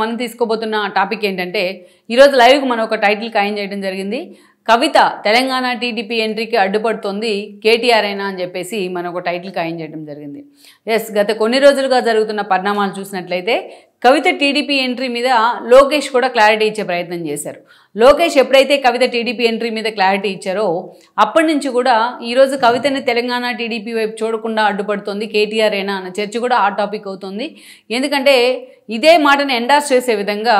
మనం తీసుకోబోతున్న టాపిక్ ఏంటంటే ఈరోజు లైవ్కి మనం ఒక టైటిల్ ఖాయం చేయడం జరిగింది. కవిత తెలంగాణ టీడీపీ ఎంట్రీకి అడ్డుపడుతోంది కేటీఆర్ అయినా అని చెప్పేసి మనం ఒక టైటిల్ ఖాయం చేయడం జరిగింది. ఎస్, గత కొన్ని రోజులుగా జరుగుతున్న పరిణామాలు చూసినట్లయితే కవిత టీడీపీ ఎంట్రీ మీద లోకేష్ కూడా క్లారిటీ ఇచ్చే ప్రయత్నం చేశారు. లోకేష్ ఎప్పుడైతే కవిత టీడీపీ ఎంట్రీ మీద క్లారిటీ ఇచ్చారో అప్పటి నుంచి కూడా ఈరోజు కవితని తెలంగాణ టీడీపీ వైపు చూడకుండా అడ్డుపడుతోంది కేటీఆర్ అయినా అన్న చర్చ కూడా హాట్ టాపిక్ అవుతుంది. ఎందుకంటే ఇదే మాటను ఎండార్స్ చేసే విధంగా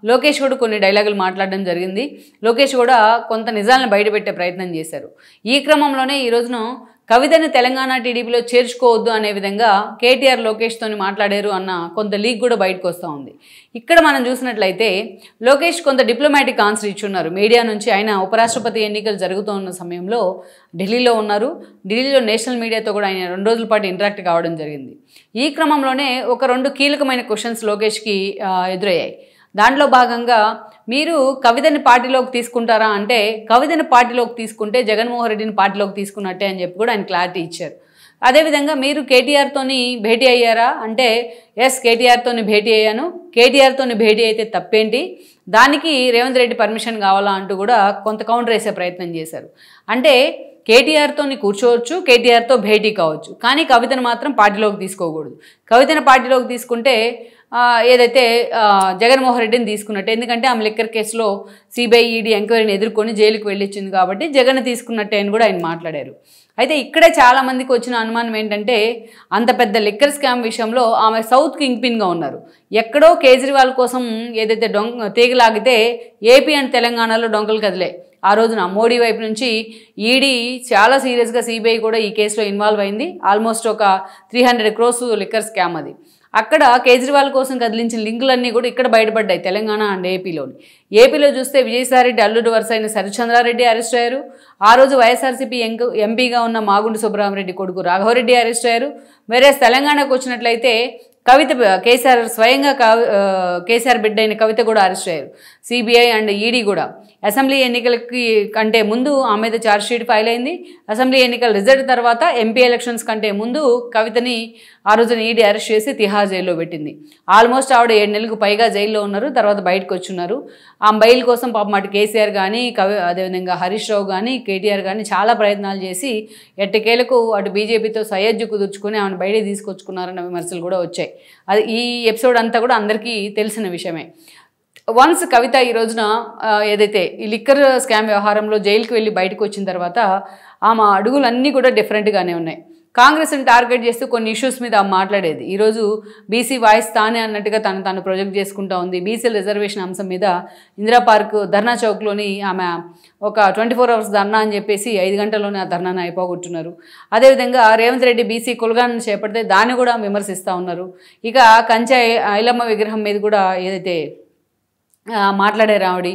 లోకేష్ కూడా కొన్ని డైలాగులు మాట్లాడడం జరిగింది. లోకేష్ కూడా కొంత నిజాలను బయటపెట్టే ప్రయత్నం చేశారు. ఈ క్రమంలోనే ఈ రోజున కవితని తెలంగాణ టీడీపీలో చేర్చుకోవద్దు అనే విధంగా కేటీఆర్ లోకేష్తోని మాట్లాడారు అన్న కొంత లీక్ కూడా బయటకు వస్తూ ఉంది. ఇక్కడ మనం చూసినట్లయితే లోకేష్ కొంత డిప్లొమాటిక్ ఆన్సర్ ఇచ్చున్నారు మీడియా నుంచి. ఆయన ఉపరాష్ట్రపతి ఎన్నికలు జరుగుతున్న సమయంలో ఢిల్లీలో ఉన్నారు. ఢిల్లీలో నేషనల్ మీడియాతో కూడా ఆయన 2 రోజుల పాటు ఇంటరాక్ట్ కావడం జరిగింది. ఈ క్రమంలోనే ఒక 2 కీలకమైన క్వశ్చన్స్ లోకేష్కి ఎదురయ్యాయి. దాంట్లో భాగంగా మీరు కవితని పార్టీలోకి తీసుకుంటారా అంటే కవితని పార్టీలోకి తీసుకుంటే జగన్మోహన్ రెడ్డిని పార్టీలోకి తీసుకున్నట్టే అని చెప్పి కూడా ఆయన క్లారిటీ ఇచ్చారు. అదేవిధంగా మీరు కేటీఆర్తోని భేటీ అయ్యారా అంటే ఎస్, కేటీఆర్తోని భేటీ అయ్యాను. కేటీఆర్తోని భేటీ అయితే తప్పేంటి, దానికి రేవంత్ రెడ్డి పర్మిషన్ కావాలా అంటూ కూడా కొంత కౌంటర్ వేసే ప్రయత్నం చేశారు. అంటే కేటీఆర్తోని కూర్చోవచ్చు, కేటీఆర్తో భేటీ కావచ్చు, కానీ కవితను మాత్రం పార్టీలోకి తీసుకోకూడదు. కవితను పార్టీలోకి తీసుకుంటే ఏదైతే జగన్మోహన్ రెడ్డిని తీసుకున్నట్టు, ఎందుకంటే ఆమె లిక్కర్ కేసులో సిబిఐ ఈడీ ఎంక్వైరీని ఎదుర్కొని జైలుకు వెళ్ళిచ్చింది కాబట్టి జగన్ తీసుకున్నట్టే అని కూడా ఆయన మాట్లాడారు. అయితే ఇక్కడే చాలామందికి వచ్చిన అనుమానం ఏంటంటే అంత పెద్ద లిక్కర్ స్కామ్ విషయంలో ఆమె సౌత్ కింగ్ పిన్గా ఉన్నారు. ఎక్కడో కేజ్రీవాల్ కోసం ఏదైతే తీగలాగితే ఏపీ అండ్ తెలంగాణలో డొంకలు కదిలే. ఆ రోజున మోడీ వైపు నుంచి ఈడీ చాలా సీరియస్గా సిబిఐ కూడా ఈ కేసులో ఇన్వాల్వ్ అయింది. ఆల్మోస్ట్ ఒక 300 crores లిక్కర్ స్కామ్ అది. అక్కడ కేజ్రీవాల్ కోసం కదిలించిన లింకులన్నీ కూడా ఇక్కడ బయటపడ్డాయి తెలంగాణ అండ్ ఏపీలోని. ఏపీలో చూస్తే విజయసాయిరెడ్డి అల్లుడు వరుస అయిన సరిచంద్రారెడ్డి అరెస్ట్ అయ్యారు. ఆ రోజు వైఎస్ఆర్సీపీ ఎంపీగా ఉన్న మాగుంటి సుబ్బరామరెడ్డి కొడుకు రాఘవరెడ్డి అరెస్ట్ అయ్యారు. వేరే తెలంగాణకు వచ్చినట్లయితే కవిత కేసీఆర్ స్వయంగా కేసీఆర్ బిడ్డ అయిన కవిత కూడా అరెస్ట్ అయ్యారు. సిబిఐ అండ్ ఈడీ కూడా అసెంబ్లీ ఎన్నికలకి కంటే ముందు ఆమె మీద ఛార్జ్షీట్ ఫైల్ అయింది. అసెంబ్లీ ఎన్నికల రిజల్ట్ తర్వాత ఎంపీ ఎలక్షన్స్ కంటే ముందు కవితని ఆ రోజున ఈడీ అరెస్ట్ చేసి తిహార్ జైల్లో పెట్టింది. ఆల్మోస్ట్ ఆవిడ 7 నెలలకు పైగా జైల్లో ఉన్నారు. తర్వాత బయటకు వచ్చున్నారు. ఆ బెయిల్ కోసం పాపం అటు కేసీఆర్ కానీ అదేవిధంగా హరీష్ రావు కానీ కేటీఆర్ కానీ చాలా ప్రయత్నాలు చేసి ఎట్టకేలకు అటు బీజేపీతో సయోధ్య కుదుర్చుకుని ఆమెను బయటికి తీసుకొచ్చుకున్నారన్న విమర్శలు కూడా వచ్చాయి. అది ఈ ఎపిసోడ్ అంతా కూడా అందరికీ తెలిసిన విషయమే. వన్స్ కవిత ఈ రోజున ఏదైతే ఈ లిక్కర్ స్కామ్ వ్యవహారంలో జైలుకి వెళ్ళి బయటకు వచ్చిన తర్వాత ఆమె అడుగులన్నీ కూడా డిఫరెంట్గానే ఉన్నాయి. కాంగ్రెస్ని టార్గెట్ చేస్తూ కొన్ని ఇష్యూస్ మీద మాట్లాడేది. ఈరోజు బీసీ వాయిస్ తానే అన్నట్టుగా తను ప్రొజెక్ట్ చేసుకుంటూ ఉంది. బీసీ రిజర్వేషన్ అంశం మీద ఇందిరా పార్క్ ధర్నా చౌక్లోని ఆమె ఒక 24 hours ధర్నా అని చెప్పేసి 5 గంటల్లోనే ఆ ధర్నాను అయిపోగొట్టున్నారు. అదేవిధంగా రేవంత్ రెడ్డి బీసీ కులగాన్ని చేపడితే దాన్ని కూడా విమర్శిస్తూ ఉన్నారు. ఇక కంచె ఐలమ్మ విగ్రహం మీద కూడా ఏదైతే మాట్లాడారు ఆవిడ.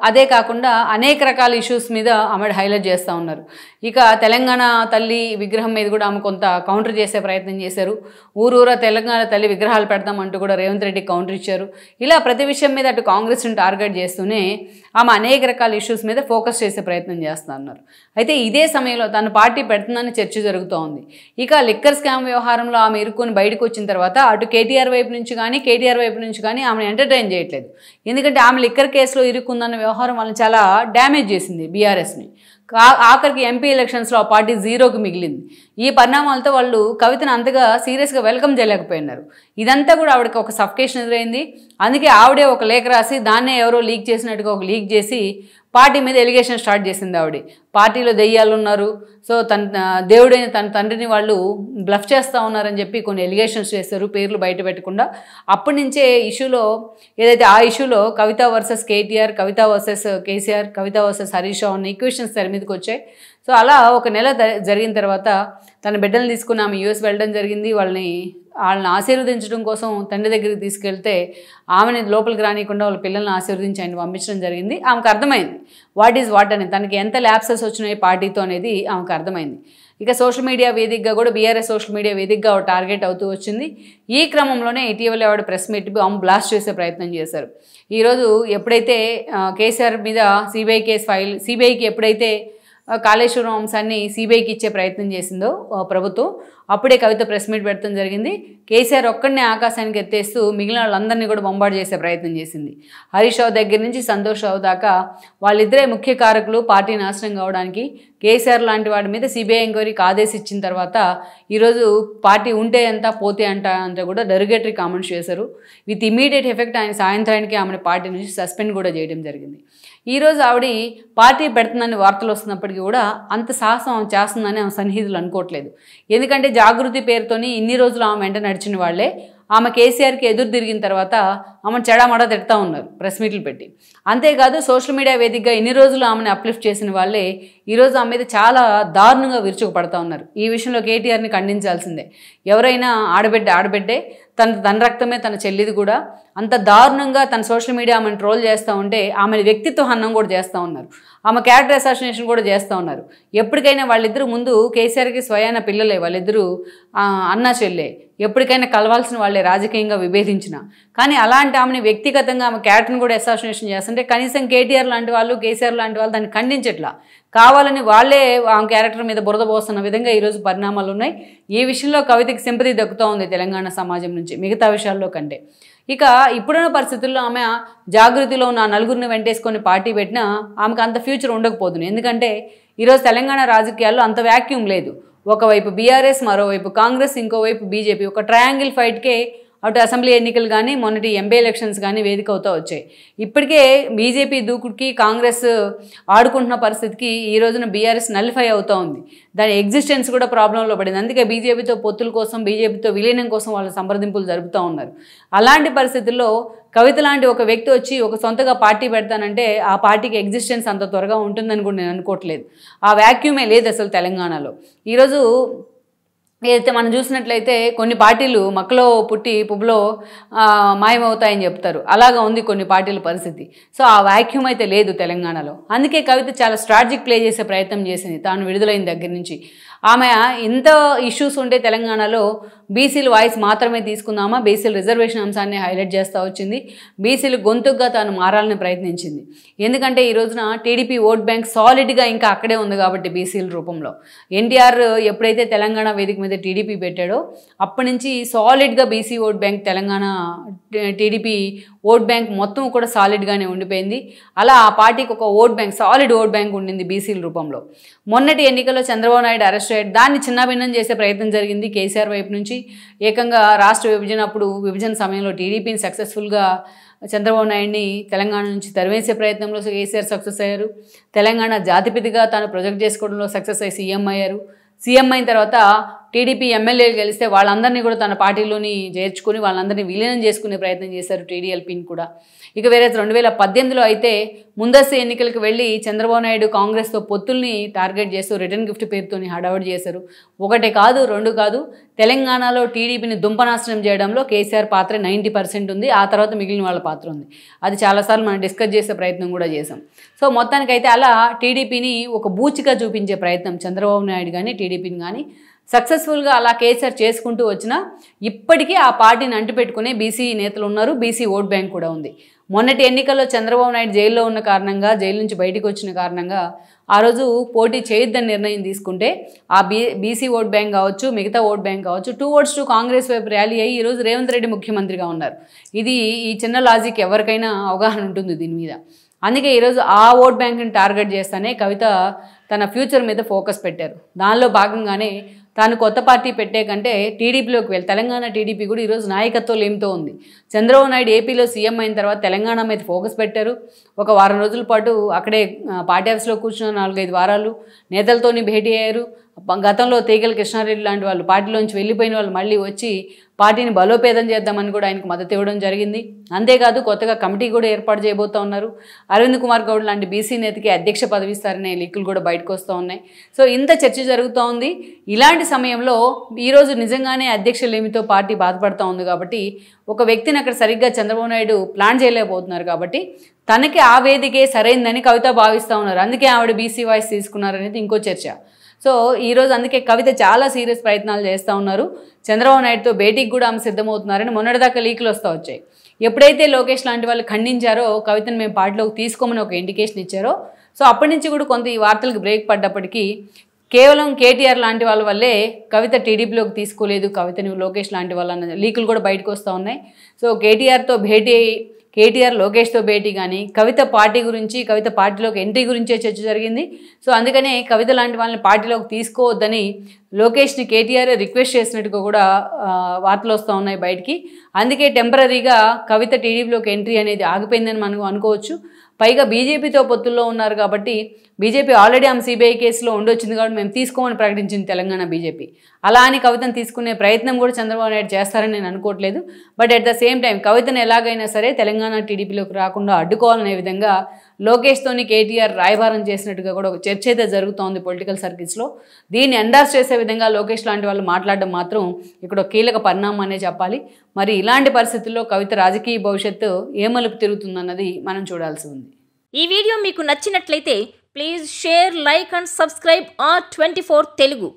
అదే కాకుండా అనేక రకాల ఇష్యూస్ మీద ఆమె హైలైట్ చేస్తూ ఉన్నారు. ఇక తెలంగాణ తల్లి విగ్రహం మీద కూడా ఆమె కొంత కౌంటర్ చేసే ప్రయత్నం చేశారు. ఊరూరా తెలంగాణ తల్లి విగ్రహాలు పెడతామంటూ కూడా రేవంత్ రెడ్డి కౌంటర్ ఇచ్చారు. ఇలా ప్రతి విషయం మీద అటు కాంగ్రెస్ని టార్గెట్ చేస్తూనే ఆమె అనేక రకాల ఇష్యూస్ మీద ఫోకస్ చేసే ప్రయత్నం చేస్తూ ఉన్నారు. అయితే ఇదే సమయంలో తన పార్టీ పెడుతుందని చర్చ జరుగుతూ ఉంది. ఇక లిక్కర్ స్కామ్ వ్యవహారంలో ఆమె ఇరుక్కొని బయటకు వచ్చిన తర్వాత అటు కేటీఆర్ వైపు నుంచి కానీ ఆమెను ఎంటర్టైన్ చేయట్లేదు. ఎందుకంటే ఆమె లిక్కర్ కేసులో ఇరుక్కుందన్న వ్యవహారం వాళ్ళని చాలా డ్యామేజ్ చేసింది బీఆర్ఎస్ని. ఆఖరికి ఎంపీ ఎలక్షన్స్లో ఆ పార్టీ 0కి మిగిలింది. ఈ పరిణామాలతో వాళ్ళు కవితను అంతగా సీరియస్గా వెల్కమ్ చేయలేకపోయినారు. ఇదంతా కూడా ఆవిడకి ఒక సఫికేషన్ ఎదురైంది. అందుకే ఆవిడే ఒక లేఖ రాసి దాన్నే ఎవరో లీక్ చేసినట్టుగా ఒక లీక్ చేసి పార్టీ మీద ఎలిగేషన్ స్టార్ట్ చేసింది ఆవిడ. పార్టీలో దెయ్యాలు ఉన్నారు, సో దేవుడైన తన తండ్రిని వాళ్ళు బ్లఫ్ చేస్తూ ఉన్నారని చెప్పి కొన్ని ఎలిగేషన్స్ చేశారు పేర్లు బయట పెట్టకుండా. అప్పటి నుంచే ఏదైతే ఆ ఇష్యూలో కవిత వర్సెస్ కేటీఆర్, కవిత వర్సెస్ కేసీఆర్, కవిత వర్సెస్ హరీష్ రావు అన్న ఈక్వేషన్స్ తెర మీదకి వచ్చాయి. సో అలా ఒక నెల జరిగిన తర్వాత తన బిడ్డలు తీసుకుని ఆమె యూఎస్ వెళ్ళడం జరిగింది. వాళ్ళని ఆశీర్వదించడం కోసం తండ్రి దగ్గరికి తీసుకెళ్తే ఆమెని లోపలికి రానియకుండా వాళ్ళ పిల్లల్ని ఆశీర్వదించి ఆయన పంపించడం జరిగింది. ఆమెకు అర్థమైంది వాట్ ఈజ్ వాట్ అని, తనకి ఎంత ల్యాప్సెస్ వచ్చినాయి పార్టీతో అనేది ఆమెకు అర్థమైంది. ఇక సోషల్ మీడియా వేదికగా కూడా బీఆర్ఎస్ సోషల్ మీడియా వేదికగా టార్గెట్ అవుతూ వచ్చింది. ఈ క్రమంలోనే ఇటీవల ఆవిడ ప్రెస్ మీట్ బాంబ్ బ్లాస్ట్ చేసే ప్రయత్నం చేశారు. ఈరోజు ఎప్పుడైతే కేసీఆర్ మీద సిబిఐకి ఎప్పుడైతే కాళేశ్వరం అంశాన్ని సిబిఐకి ఇచ్చే ప్రయత్నం చేసిందో ప్రభుత్వం, అప్పుడే కవిత ప్రెస్ మీట్ పెట్టడం జరిగింది. కేసీఆర్ ఒక్కడినే ఆకాశానికి ఎత్తేస్తూ మిగిలిన వాళ్ళందరినీ కూడా బొంబాటు చేసే ప్రయత్నం చేసింది. హరీష్ రావు దగ్గర నుంచి సంతోష్ రావు దాకా వాళ్ళిద్దరే ముఖ్య కారకులు పార్టీ నాశనం కావడానికి. కేసీఆర్ లాంటి వాడి మీద సిబిఐ ఎంక్వైరీకి ఆదేశించిన తర్వాత ఈరోజు పార్టీ ఉంటే ఎంత పోతే అంత కూడా డెరిగేటరీ కామెంట్స్ చేశారు. విత్ ఇమీడియట్ ఎఫెక్ట్ ఆయన సాయంత్రానికి ఆమెను పార్టీ నుంచి సస్పెండ్ కూడా చేయడం జరిగింది. ఈరోజు ఆవిడ పార్టీ పెడుతుందని వార్తలు వస్తున్నప్పటికీ కూడా అంత సాహసం చేస్తుందని ఆమె సన్నిహితులు అనుకోవట్లేదు. ఎందుకంటే జాగృతి పేరుతోని ఇన్ని రోజులు ఆమె వెంట నడిచిన వాళ్ళే ఆమె కేసీఆర్కి ఎదురు తిరిగిన తర్వాత ఆమెను చెడామడా తిడతా ఉన్నారు ప్రెస్ మీట్లు పెట్టి. అంతేకాదు సోషల్ మీడియా వేదికగా ఇన్ని రోజులు ఆమెను అప్లిఫ్ట్ చేసిన వాళ్ళే ఈరోజు ఆమె మీద చాలా దారుణంగా విరుచుకుపడతా ఉన్నారు. ఈ విషయంలో కేటీఆర్ని ఖండించాల్సిందే. ఎవరైనా ఆడబిడ్డే తన రక్తమే తన చెల్లిది కూడా అంత దారుణంగా తన సోషల్ మీడియా ఆమెను ట్రోల్ చేస్తూ ఉంటే ఆమె వ్యక్తిత్వ హనం కూడా చేస్తూ ఉన్నారు. ఆమె క్యారెక్టర్ అసాసినేషన్ కూడా చేస్తూ ఉన్నారు. ఎప్పటికైనా వాళ్ళిద్దరూ ముందు కేసీఆర్కి స్వయాన పిల్లలే, వాళ్ళిద్దరూ అన్నా చెల్లె, ఎప్పటికైనా కలవాల్సిన వాళ్ళే రాజకీయంగా విభేదించిన. కానీ అలాంటి ఆమెని వ్యక్తిగతంగా ఆమె క్యారెక్టర్ని కూడా అసాసినేషన్ చేస్తుంటే కనీసం కేటీఆర్ లాంటి వాళ్ళు కేసీఆర్ లాంటి వాళ్ళు దాన్ని ఖండించట్లా. కావాలని వాళ్ళే ఆమె క్యారెక్టర్ మీద బురద పోస్తున్న విధంగా ఈరోజు పరిణామాలు ఉన్నాయి. ఈ విషయంలో కవితకి సింపతి దక్కుతూ ఉంది తెలంగాణ సమాజం నుంచి మిగతా విషయాల్లో కంటే. ఇక ఇప్పుడున్న పరిస్థితుల్లో ఆమె జాగృతిలో ఉన్న నలుగురిని వెంటేసుకొని పార్టీ పెట్టినా ఆమెకు అంత ఫ్యూచర్ ఉండకపోతుంది. ఎందుకంటే ఈరోజు తెలంగాణ రాజకీయాల్లో అంత వ్యాక్యూమ్ లేదు. ఒకవైపు బీఆర్ఎస్, మరోవైపు కాంగ్రెస్, ఇంకోవైపు బీజేపీ. ఒక ట్రయాంగిల్ ఫైట్కే అటు అసెంబ్లీ ఎన్నికలు కానీ మొన్నటి ఎంపీ ఎలక్షన్స్ కానీ వేదిక అవుతూ వచ్చాయి. ఇప్పటికే బీజేపీ దూకుడికి కాంగ్రెస్ ఆడుకుంటున్న పరిస్థితికి ఈ రోజున బీఆర్ఎస్ నల్లిఫై అవుతూ ఉంది. దాని ఎగ్జిస్టెన్స్ కూడా ప్రాబ్లంలో పడింది. అందుకే బీజేపీతో పొత్తుల కోసం, బీజేపీతో విలీనం కోసం వాళ్ళు సంప్రదింపులు జరుపుతూ ఉన్నారు. అలాంటి పరిస్థితుల్లో కవిత లాంటి ఒక వ్యక్తి వచ్చి ఒక సొంతగా పార్టీ పెడతానంటే ఆ పార్టీకి ఎగ్జిస్టెన్స్ అంత త్వరగా ఉంటుందని కూడా నేను అనుకోవట్లేదు. ఆ వ్యాక్యూమే లేదు అసలు తెలంగాణలో. ఈరోజు ఏదైతే మనం చూసినట్లయితే కొన్ని పార్టీలు మక్కలో పుట్టి పువ్వులో మాయమవుతాయని చెప్తారు. అలాగా ఉంది కొన్ని పార్టీల పరిస్థితి. సో ఆ వ్యాక్యూమ్ అయితే లేదు తెలంగాణలో. అందుకే కవిత చాలా స్ట్రాటజిక్ ప్లే చేసే ప్రయత్నం చేసింది తాను విడుదలైన దగ్గర నుంచి. ఆమె ఇంత ఇష్యూస్ ఉంటే తెలంగాణలో బీసీల వాయిస్ మాత్రమే తీసుకుందామా, బీసీల రిజర్వేషన్ అంశాన్ని హైలైట్ చేస్తూ వచ్చింది. బీసీలు గొంతుగా తాను మారాలని ప్రయత్నించింది. ఎందుకంటే ఈ రోజున టీడీపీ ఓట్ బ్యాంక్ సాలిడ్గా ఇంకా అక్కడే ఉంది కాబట్టి బీసీల రూపంలో. ఎన్టీఆర్ ఎప్పుడైతే తెలంగాణ వేదిక మీద టీడీపీ పెట్టాడో అప్పటి నుంచి సాలిడ్గా BC vote bank Telangana TDP vote bank మొత్తం కూడా సాలిడ్గానే ఉండిపోయింది. అలా ఆ పార్టీకి ఒక vote bank, solid vote bank ఉండింది బీసీల రూపంలో. మొన్నటి ఎన్నికల్లో చంద్రబాబు నాయుడు అరెస్ట్ అయ్యాడు. దాన్ని చిన్నభిన్నం చేసే ప్రయత్నం జరిగింది కేసీఆర్ వైపు నుంచి. ఏకంగా రాష్ట్ర విభజన సమయంలో టీడీపీని సక్సెస్ఫుల్గా చంద్రబాబు నాయుడిని తెలంగాణ నుంచి తరివేసే ప్రయత్నంలో కేసీఆర్ సక్సెస్ అయ్యారు. తెలంగాణ జాతిపితిగా తాను ప్రొజెక్ట్ చేసుకోవడంలో సక్సెస్ అయ్యి సీఎం అయ్యారు. సీఎం అయిన తర్వాత టీడీపీ ఎమ్మెల్యేలు గెలిస్తే వాళ్ళందరినీ కూడా తన పార్టీలోని చేర్చుకుని వాళ్ళందరినీ విలీనం చేసుకునే ప్రయత్నం చేశారు టీడీఎల్పీని కూడా. ఇక వేరే 2018లో అయితే ముందస్తు ఎన్నికలకు వెళ్ళి చంద్రబాబు నాయుడు కాంగ్రెస్తో పొత్తుల్ని టార్గెట్ చేస్తూ రిటర్న్ గిఫ్ట్ పేరుతోని హడావుడి చేశారు. ఒకటే కాదు, రెండు కాదు, తెలంగాణలో టీడీపీని దుంపనాశనం చేయడంలో కేసీఆర్ పాత్ర 90% ఉంది. ఆ తర్వాత మిగిలిన వాళ్ళ పాత్ర ఉంది. అది చాలాసార్లు మనం డిస్కస్ చేసే ప్రయత్నం కూడా చేసాం. సో మొత్తానికైతే అలా టీడీపీని ఒక బూచిగా చూపించే ప్రయత్నం చంద్రబాబు నాయుడు కానీ టీడీపీని కానీ సక్సెస్ఫుల్గా అలా కేసీఆర్ చేసుకుంటూ వచ్చినా ఇప్పటికీ ఆ పార్టీని అంటిపెట్టుకునే బీసీ నేతలు ఉన్నారు. బీసీ ఓట్ బ్యాంక్ కూడా ఉంది. మొన్నటి ఎన్నికల్లో చంద్రబాబు నాయుడు జైల్లో ఉన్న కారణంగా, జైలు నుంచి బయటకు వచ్చిన కారణంగా ఆ రోజు పోటీ చేయొద్దని నిర్ణయం తీసుకుంటే ఆ బీసీ ఓట్ బ్యాంక్ కావచ్చు, మిగతా ఓట్ బ్యాంక్ కావచ్చు, 2 votes to కాంగ్రెస్ వైపు ర్యాలీ అయ్యి ఈరోజు రేవంత్ రెడ్డి ముఖ్యమంత్రిగా ఉన్నారు. ఇది ఈ చిన్న లాజిక్ ఎవరికైనా అవగాహన ఉంటుంది దీని మీద. అందుకే ఈరోజు ఆ ఓట్ బ్యాంక్ని టార్గెట్ చేస్తానే కవిత తన ఫ్యూచర్ మీద ఫోకస్ పెట్టారు. దానిలో భాగంగానే తాను కొత్త పార్టీ పెట్టే కంటే టీడీపీలోకి వెళ్ళి తెలంగాణ టీడీపీ కూడా ఈరోజు నాయకత్వం లేమితో ఉంది. చంద్రబాబు నాయుడు ఏపీలో సీఎం అయిన తర్వాత తెలంగాణ మీద ఫోకస్ పెట్టారు. ఒక వారం రోజుల పాటు అక్కడే పార్టీ ఆఫీస్లో కూర్చున్న 4-5 వారాలు నేతలతోని భేటీ అయ్యారు. గతంలో తీగల కృష్ణారెడ్డి లాంటి వాళ్ళు పార్టీలోంచి వెళ్ళిపోయిన వాళ్ళు మళ్ళీ వచ్చి పార్టీని బలోపేతం చేద్దామని కూడా ఆయనకు మద్దతు ఇవ్వడం జరిగింది. అంతేకాదు కొత్తగా కమిటీ కూడా ఏర్పాటు చేయబోతూ ఉన్నారు. అరవింద్ కుమార్ గౌడ్ లాంటి బీసీ నేతకి అధ్యక్ష పదవి ఇస్తారనే లీకులు కూడా బయటకు వస్తూ ఉన్నాయి. సో ఇంత చర్చ జరుగుతూ ఉంది. ఇలాంటి సమయంలో ఈరోజు నిజంగానే అధ్యక్షులేమితో పార్టీ బాధపడుతూ ఉంది కాబట్టి ఒక వ్యక్తిని అక్కడ సరిగ్గా చంద్రబాబు నాయుడు ప్లాన్ చేయలేకపోతున్నారు కాబట్టి తనకి ఆ వేదికే సరైందని కవిత భావిస్తూ ఉన్నారు. అందుకే ఆవిడ బీసీ వాయిస్ తీసుకున్నారనేది ఇంకో చర్చ. సో ఈరోజు అందుకే కవిత చాలా సీరియస్ ప్రయత్నాలు చేస్తూ ఉన్నారు. చంద్రబాబు నాయుడుతో భేటీకి కూడా ఆమె సిద్ధమవుతున్నారని మొన్నటిదాకా లీకులు వస్తూ వచ్చాయి. ఎప్పుడైతే లోకేష్ లాంటి వాళ్ళు ఖండించారో కవితను మేము పార్టీలోకి తీసుకోమని ఒక ఇండికేషన్ ఇచ్చారో సో అప్పటి నుంచి కూడా కొంత ఈ వార్తలకు బ్రేక్ పడ్డప్పటికీ కేవలం కేటీఆర్ లాంటి వాళ్ళ వల్లే కవిత టీడీపీలోకి తీసుకోలేదు, కవితని లోకేష్ లాంటి వాళ్ళ లీకులు కూడా బయటకు వస్తూ ఉన్నాయి. సో కేటీఆర్ లోకేష్తో భేటీ కానీ కవిత పార్టీ గురించి, కవిత పార్టీలోకి ఎంట్రీ గురించే చర్చ జరిగింది. సో అందుకనే కవిత లాంటి వాళ్ళని పార్టీలోకి తీసుకోవద్దని లోకేష్ని కేటీఆర్ రిక్వెస్ట్ చేసినట్టుగా కూడా వార్తలు వస్తూ ఉన్నాయి బయటికి. అందుకే టెంపరీగా కవిత టీడీపీలోకి ఎంట్రీ అనేది ఆగిపోయిందని మనం అనుకోవచ్చు. పైగా బీజేపీతో పొత్తుల్లో ఉన్నారు కాబట్టి బీజేపీ ఆల్రెడీ ఆమె సిబిఐ కేసులో ఉండొచ్చింది కాబట్టి మేము తీసుకోమని ప్రకటించింది తెలంగాణ బీజేపీ. అలా అని కవితను తీసుకునే ప్రయత్నం కూడా చంద్రబాబు నాయుడు చేస్తారని నేను అనుకోవట్లేదు. But at the same time కవితను ఎలాగైనా సరే తెలంగాణ టీడీపీలోకి రాకుండా అడ్డుకోవాలనే విధంగా లోకేష్తోని కేటీఆర్ రాయబారం చేసినట్టుగా కూడా ఒక చర్చ అయితే జరుగుతోంది పొలిటికల్ సర్కిల్స్లో. దీన్ని ఎండార్స్ చేసే విధంగా లోకేష్ లాంటి వాళ్ళు మాట్లాడడం మాత్రం ఇక్కడ కీలక పరిణామం అనే చెప్పాలి. మరి ఇలాంటి పరిస్థితుల్లో కవిత రాజకీయ భవిష్యత్తు ఏ మలుపు తిరుగుతుందన్నది మనం చూడాల్సి ఉంది. ఈ వీడియో మీకు నచ్చినట్లయితే please share, like and subscribe R24 Telugu.